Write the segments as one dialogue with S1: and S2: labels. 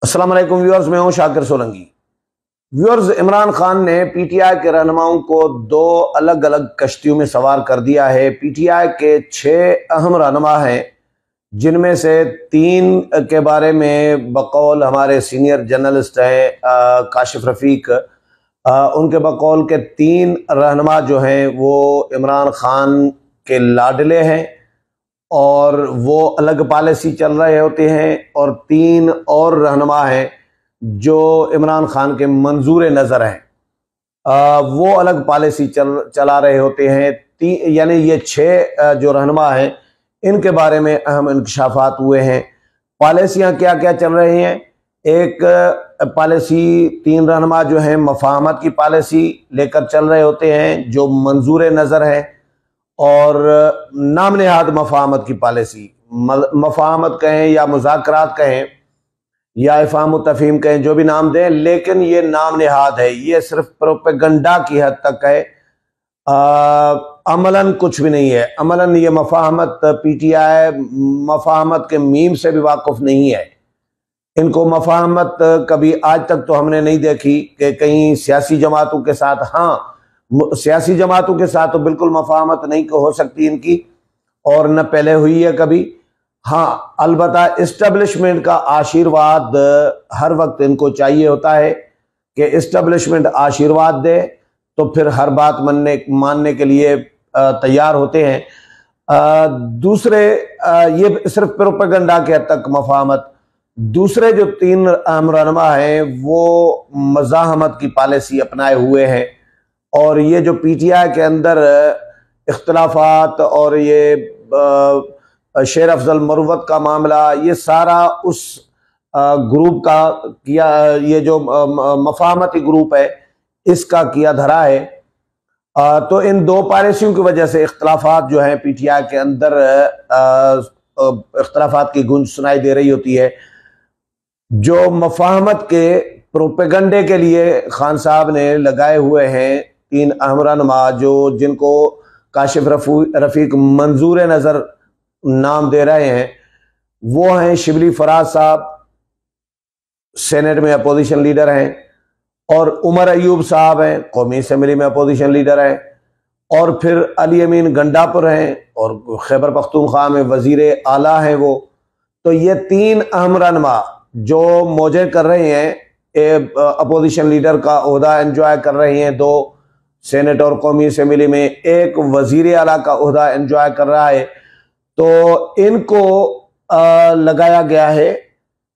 S1: अस्सलाम वालेकुम व्यूअर्स, मैं हूं शाकिर सोलंकी। व्यूअर्स, इमरान खान ने पीटीआई के रहनुमाओं को दो अलग अलग कश्तियों में सवार कर दिया है। पीटीआई के 6 अहम रहनुमा हैं, जिनमें से 3 के बारे में बकौल हमारे सीनियर जर्नलिस्ट हैं काशिफ रफ़ीक, उनके बकौल के 3 रहनुमा जो हैं वो इमरान खान के लाडले हैं और वो अलग पॉलिसी चल रहे होते हैं, और 3 और रहनुमा हैं जो इमरान खान के मंजूर नज़र हैं, वो अलग पॉलिसी चला रहे होते हैं। यानी ये 6 जो रहनुमा हैं, इनके बारे में अहम इंकशाफात हुए हैं। पॉलिसियाँ क्या क्या चल रही हैं? एक पॉलिसी 3 रहनुमा जो हैं मफाहमत की पॉलिसी लेकर चल रहे होते हैं, जो मंजूर नज़र है, और नाम नेहाद मफाहमत की पॉलिसी, मफाहमत कहें या मुज़ाकरात कहें या इफ़हाम तफ़हीम कहें, जो भी नाम दें, लेकिन ये नाम नेहाद है, ये सिर्फ प्रोपेगंडा की हद तक है। अमलन कुछ भी नहीं है। अमलन ये मफाहमत, पीटीआई मफाहमत के मीम से भी वाकिफ नहीं है। इनको मफाहमत कभी आज तक तो हमने नहीं देखी कि कहीं सियासी जमातों के साथ, हाँ सियासी जमातों के साथ तो बिल्कुल मफाहमत नहीं हो सकती इनकी, और न पहले हुई है कभी। हाँ, अलबत्ता इस्टेब्लिशमेंट का आशीर्वाद हर वक्त इनको चाहिए होता है कि इस्टेब्लिशमेंट आशीर्वाद दे तो फिर हर बात मानने के लिए तैयार होते हैं। दूसरे, ये सिर्फ प्रोपेगंडा के हद तक मफाहमत। दूसरे जो 3 अहम रहनुमा हैं वो मज़ाहमत की पॉलिसी अपनाए हुए हैं, और ये जो पीटीआई के अंदर इख्तलाफात और ये शेर अफजल मरुवत का मामला, ये सारा उस ग्रुप का किया, ये जो मफाहमती ग्रुप है इसका किया धरा है। तो इन 2 पॉलिसियों की वजह से इख्तलाफात जो हैं पीटीआई के अंदर, इख्तलाफात की गूंज सुनाई दे रही होती है। जो मफाहमत के प्रोपेगंडे के लिए खान साहब ने लगाए हुए हैं 3 अहम रहनुमा, जो जिनको काशिफ रफ़ीक मंजूर नज़र नाम दे रहे हैं, वो हैं शिबली फराज साहब, सेनेट में अपोजिशन लीडर हैं, और उमर अयूब साहब हैं, कौमी असम्बली में अपोजिशन लीडर हैं, और फिर अली अमीन गंडापुर हैं, और खैबर पख्तूनख्वा में वजीर आला हैं वो। तो ये 3 अहम रहनुमा जो मौजे कर रहे हैं, अपोजिशन लीडर का ओहदा एंजॉय कर रहे हैं, 2 सेनेट और कौमी असम्बली में, एक वजीर आला का ओहदा एंजॉय कर रहा है। तो इनको लगाया गया है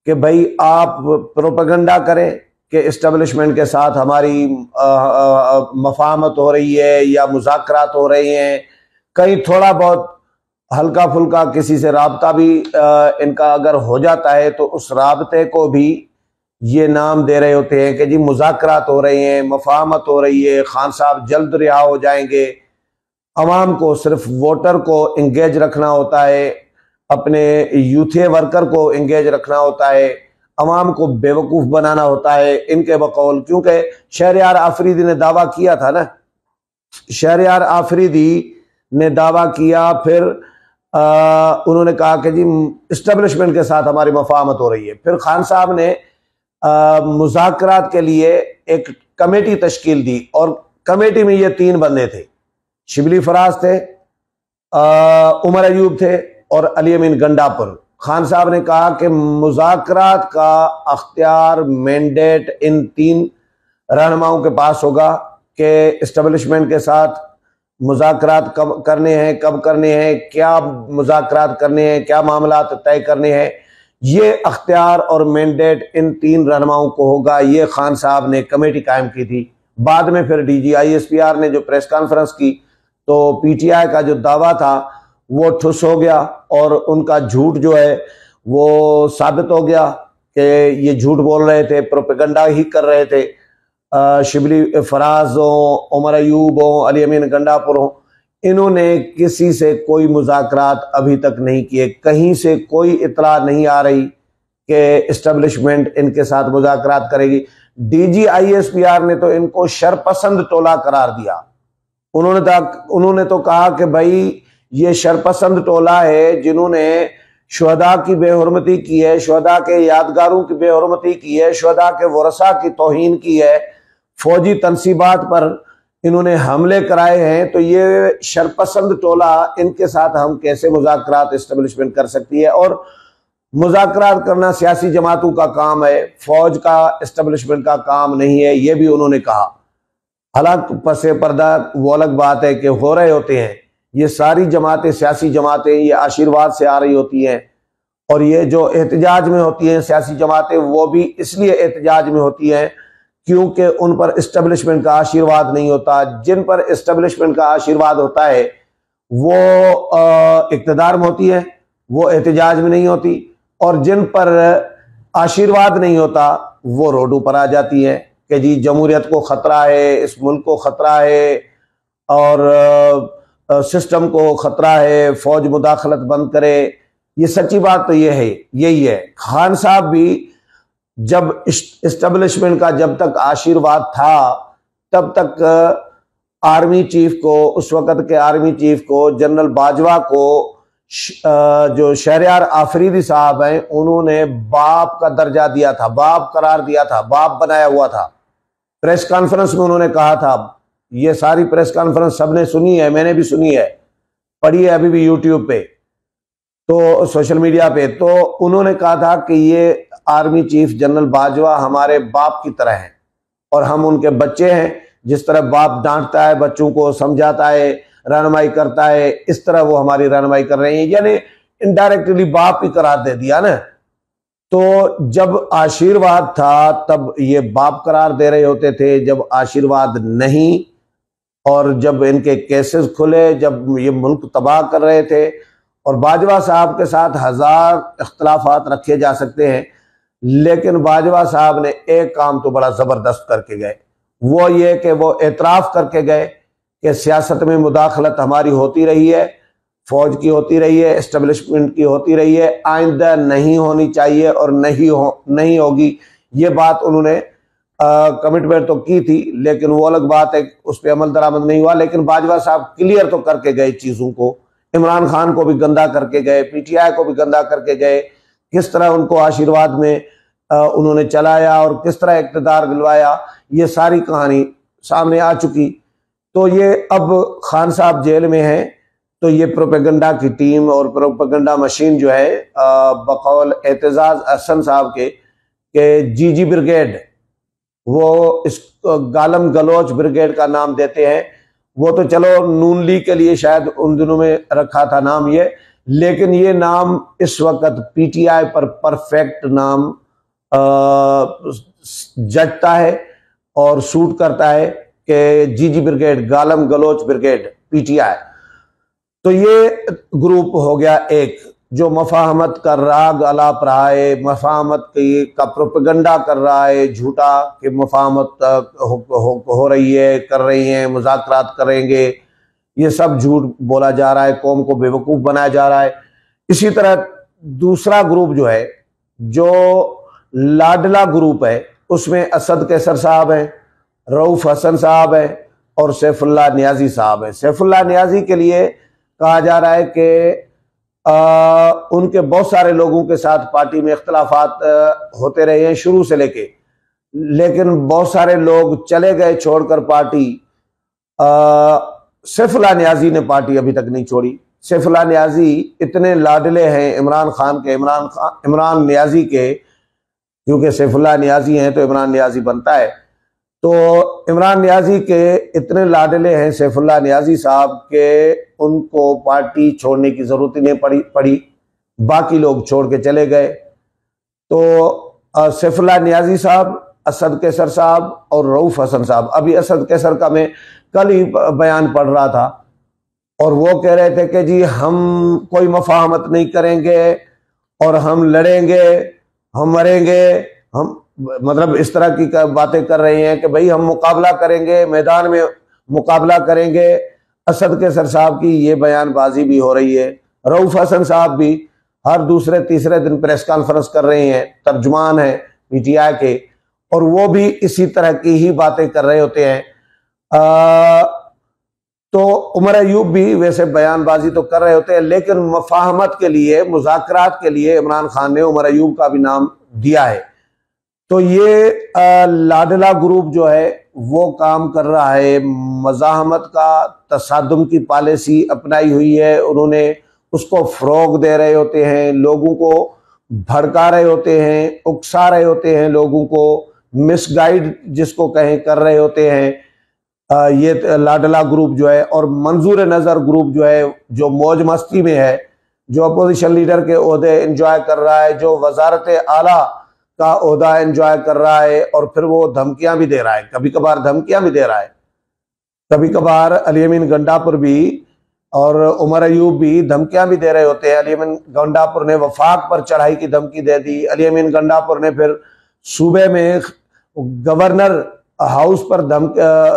S1: कि भाई आप प्रोपेगंडा करें कि इस्टेब्लिशमेंट के साथ हमारी मफाहमत हो रही है या मुज़ाकरात हो रहे हैं, कहीं थोड़ा बहुत हल्का फुल्का किसी से राब्ता भी इनका अगर हो जाता है तो उस राब्ते को भी ये नाम दे रहे होते हैं कि जी मुज़ाकरात हो रहे हैं, मफाहमत हो रही है, खान साहब जल्द रिहा हो जाएंगे। अवाम को, सिर्फ वोटर को इंगेज रखना होता है, अपने यूथे वर्कर को इंगेज रखना होता है, अवाम को बेवकूफ़ बनाना होता है इनके बकौल। क्योंकि शहरयार आफरीदी ने दावा किया था ना, शहरयार आफरीदी ने दावा किया, फिर उन्होंने कहा कि जी इस्टेब्लिशमेंट के साथ हमारी मफाहमत हो रही है। फिर खान साहब ने मुज़ाकरात के लिए एक कमेटी तश्कील दी, और कमेटी में ये 3 बंदे थे, शिबली फराज थे, उमर अयूब थे, और अली अमीन गंडापुर। खान साहब ने कहा कि मुज़ाकरात का अख्तियार, मैंडेट इन 3 रहनुमाओं के पास होगा कि इस्टेब्लिशमेंट के साथ मुज़ाकरात कब करने हैं, कब करने हैं, क्या मुज़ाकरात करने हैं, क्या मामला तय करने हैं, ये अख्तियार और मैंडेट इन 3 रहनुमाओं को होगा। ये खान साहब ने कमेटी कायम की थी। बाद में फिर DGISPR ने जो प्रेस कॉन्फ्रेंस की, तो पीटीआई का जो दावा था वो ठुस हो गया, और उनका झूठ जो है वो साबित हो गया कि ये झूठ बोल रहे थे, प्रोपेगंडा ही कर रहे थे। शिबली फराज हो, उमर अयूब हो, अली अमीन गंडापुर हो, इन्होंने किसी से कोई मुज़ाकरात अभी तक नहीं किए। कहीं से कोई इतला नहीं आ रही कि इस्टेब्लिशमेंट इनके साथ मुज़ाकरात करेगी। DGISPR ने तो इनको शरपसंद टोला करार दिया। उन्होंने तो कहा कि भाई ये शरपसंद टोला है जिन्होंने शुहदा की बेहुरमती की है, शुहदा के यादगारों की बेहुरमती की है, शुहदा के वरसा की तौहीन की है, फौजी तनसीबात पर इन्होंने हमले कराए हैं। तो ये शरपसंद टोला, इनके साथ हम कैसे मुज़ाकरात इस्टेब्लिशमेंट कर सकती है? और मुज़ाकरात करना सियासी जमातों का काम है, फौज का इस्टेब्लिशमेंट का काम नहीं है, ये भी उन्होंने कहा। हालांकि पसे पर्दा वो अलग बात है कि हो रहे होते हैं। ये सारी जमातें, सियासी जमातें, ये आशीर्वाद से आ रही होती हैं, और ये जो एहतजाज में होती हैं सियासी जमातें, वो भी इसलिए एहतजाज में होती हैं क्योंकि उन पर इस्टेब्लिशमेंट का आशीर्वाद नहीं होता। जिन पर इस्टेब्लिशमेंट का आशीर्वाद होता है वो इक़्तिदार में होती है, वो एहतजाज में नहीं होती, और जिन पर आशीर्वाद नहीं होता वो रोडों पर आ जाती है कि जी जमहूरियत को खतरा है, इस मुल्क को खतरा है, और सिस्टम को खतरा है, फौज मुदाखलत बंद करे। ये सच्ची बात तो ये है, यही है। खान साहब भी जब इस्टेब्लिशमेंट का जब तक आशीर्वाद था तब तक आर्मी चीफ को, उस वक़्त के आर्मी चीफ को, जनरल बाजवा को, जो शहरयार आफरीदी साहब हैं, उन्होंने बाप का दर्जा दिया था, बाप करार दिया था, बाप बनाया हुआ था। प्रेस कॉन्फ्रेंस में उन्होंने कहा था, ये सारी प्रेस कॉन्फ्रेंस सबने सुनी है, मैंने भी सुनी है, पढ़ी है अभी भी यूट्यूब पे, तो सोशल मीडिया पे। तो उन्होंने कहा था कि ये आर्मी चीफ जनरल बाजवा हमारे बाप की तरह हैं और हम उनके बच्चे हैं। जिस तरह बाप डांटता है बच्चों को, समझाता है, रहनुमाई करता है, इस तरह वो हमारी रहनुमाई कर रहे हैं, यानी इनडायरेक्टली बाप ही करार दे दिया ना। तो जब आशीर्वाद था तब ये बाप करार दे रहे होते थे, जब आशीर्वाद नहीं, और जब इनके केसेस खुले, जब ये मुल्क तबाह कर रहे थे। और बाजवा साहब के साथ हजार इख्तलाफात रखे जा सकते हैं, लेकिन बाजवा साहब ने एक काम तो बड़ा जबरदस्त करके गए, वो ये कि वो एतराफ़ करके गए कि सियासत में मुदाखलत हमारी होती रही है, फौज की होती रही है, एस्टेब्लिशमेंट की होती रही है, आइंदा नहीं होनी चाहिए और नहीं होगी। ये बात उन्होंने कमिटमेंट तो की थी, लेकिन वो अलग बात है, उस पर अमल दरामद नहीं हुआ। लेकिन बाजवा साहब क्लियर तो करके गए चीज़ों को, इमरान खान को भी गंदा करके गए, पीटीआई को भी गंदा करके गए, किस तरह उनको आशीर्वाद में उन्होंने चलाया और किस तरह इक़्तिदार दिलवाया, ये सारी कहानी सामने आ चुकी। तो ये अब खान साहब जेल में हैं, तो ये प्रोपेगेंडा की टीम और प्रोपेगेंडा मशीन जो है, बकौल एतजाज अहसन साहब के जीजी ब्रिगेड, वो इस गालम गलोच ब्रिगेड का नाम देते हैं। वो तो चलो नून लीग के लिए शायद उन दिनों में रखा था नाम ये, लेकिन ये नाम इस वक्त पीटीआई पर परफेक्ट नाम जचता है और सूट करता है कि जीजी ब्रिगेड, गालम गलोच ब्रिगेड, पीटीआई। तो ये ग्रुप हो गया एक, जो मफाहमत का राग अलाप रहा है, मफाहमत का प्रोपेगेंडा कर रहा है झूठा कि मफाहमत हो रही है, कर रही हैं, मुज़ाकरात करेंगे, ये सब झूठ बोला जा रहा है, कौम को बेवकूफ़ बनाया जा रहा है। इसी तरह दूसरा ग्रुप जो है, जो लाडला ग्रुप है, उसमें असद कैसर साहब हैं, रऊफ हसन साहब हैं और सैफुल्लाह नियाजी साहब हैं। सैफुल्लाह नियाजी के लिए कहा जा रहा है कि उनके बहुत सारे लोगों के साथ पार्टी में इख्तलाफात होते रहे हैं शुरू से लेके, लेकिन बहुत सारे लोग चले गए छोड़कर पार्टी। सैफुल्लाह नियाजी ने पार्टी अभी तक नहीं छोड़ी। सैफुल्लाह नियाजी इतने लाडले हैं इमरान खान के, इमरान नियाजी के, क्योंकि सैफुल्लाह नियाजी हैं तो इमरान नियाजी बनता है। तो इमरान नियाजी के इतने लाडले हैं सैफुल्लाह नियाजी साहब के, उनको पार्टी छोड़ने की जरूरत ही नहीं पड़ी, बाकी लोग छोड़ के चले गए। तो सैफुल्लाह नियाजी साहब, असद कैसर साहब और रऊफ हसन साहब, अभी असद कैसर का मैं कल ही बयान पढ़ रहा था, और वो कह रहे थे कि जी हम कोई मफाहमत नहीं करेंगे और हम लड़ेंगे, हम मरेंगे, हम मतलब इस तरह की बातें कर रहे हैं कि भाई हम मुकाबला करेंगे, मैदान में मुकाबला करेंगे। असद कैसर साहब की ये बयानबाजी भी हो रही है। रऊफ हसन साहब भी हर दूसरे तीसरे दिन प्रेस कॉन्फ्रेंस कर रहे हैं, तर्जुमान है पीटीआई के, और वो भी इसी तरह की ही बातें कर रहे होते हैं। तो उमर अयूब भी वैसे बयानबाजी तो कर रहे होते हैं, लेकिन मफाहमत के लिए, मुज़ाकरात के लिए इमरान खान ने उमर अयूब का भी नाम दिया है। तो ये लाडला ग्रुप जो है वो काम कर रहा है, मज़ाहमत का, तसादुम की पॉलिसी अपनाई हुई है उन्होंने, उसको फ़रोग़ दे रहे होते हैं, लोगों को भड़का रहे होते हैं, उकसा रहे होते हैं, लोगों को मिसगाइड जिसको कहें कर रहे होते हैं। ये लाडला ग्रुप जो है, और मंजूर नज़र ग्रुप जो है, जो मौज मस्ती में है, जो अपोजिशन लीडर के ओहदे एंजॉय कर रहा है, जो वजारत आला का ओहदा एंजॉय कर रहा है, और फिर वो धमकियां भी दे रहा है, कभी कभार धमकियां भी दे रहा है, कभी कभार अली अमीन गंडापुर भी और उमर अयूब भी धमकियां भी दे रहे होते हैं। अली अमीन गंडापुर ने वफाक पर चढ़ाई की धमकी दे दी, अली अमीन गंडापुर ने फिर सूबे में गवर्नर हाउस पर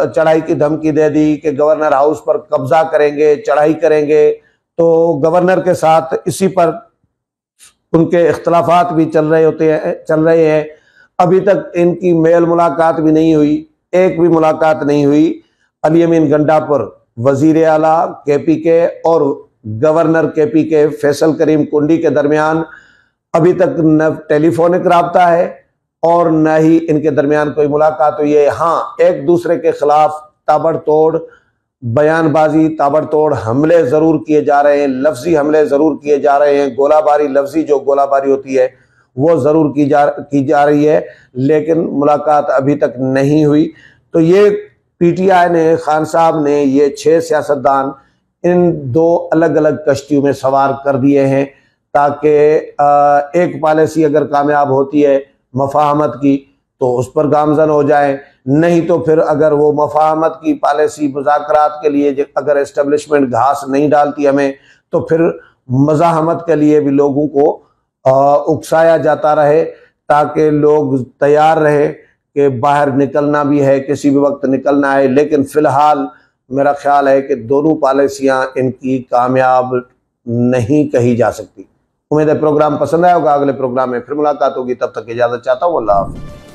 S1: चढ़ाई की धमकी दे दी कि गवर्नर हाउस पर कब्जा करेंगे, चढ़ाई करेंगे। तो गवर्नर के साथ इसी पर उनके इख्तलाफात भी चल रहे हैं। अभी तक इनकी मेल मुलाकात भी नहीं हुई, एक भी मुलाकात नहीं हुई। अली अमीन गंडापुर वजीर आला केपी के और गवर्नर केपी के फैसल करीम कुंडी के दरमियान अभी तक न टेलीफोनिक राब्ता है और न ही इनके दरमियान कोई मुलाकात हुई है। हाँ, एक दूसरे के खिलाफ ताबड़तोड़ बयानबाजी, ताबड़तोड़ हमले जरूर किए जा रहे हैं, लफ्जी हमले जरूर किए जा रहे हैं, गोलाबारी, लफ्जी जो गोलाबारी होती है वो जरूर की जा रही है, लेकिन मुलाकात अभी तक नहीं हुई। तो ये पीटीआई ने, खान साहब ने, ये 6 सियासतदान इन 2 अलग अलग कश्तियों में सवार कर दिए हैं, ताकि एक पॉलिसी अगर कामयाब होती है मफाहमत की तो उस पर गामजन हो जाए, नहीं तो फिर अगर वो मफाहमत की पॉलिसी मुज़ाकरात के लिए अगर एस्टेब्लिशमेंट घास नहीं डालती हमें, तो फिर मज़ाहमत के लिए भी लोगों को उकसाया जाता रहे, ताकि लोग तैयार रहे कि बाहर निकलना भी है, किसी भी वक्त निकलना है। लेकिन फ़िलहाल मेरा ख्याल है कि दोनों पॉलिसियाँ इनकी कामयाब नहीं कही जा सकती। उम्मीद है प्रोग्राम पसंद आया होगा, अगले प्रोग्राम में फिर मुलाकात होगी, तब तक इजाज़त चाहता हूँ। अल्लाह हाफ़िज़।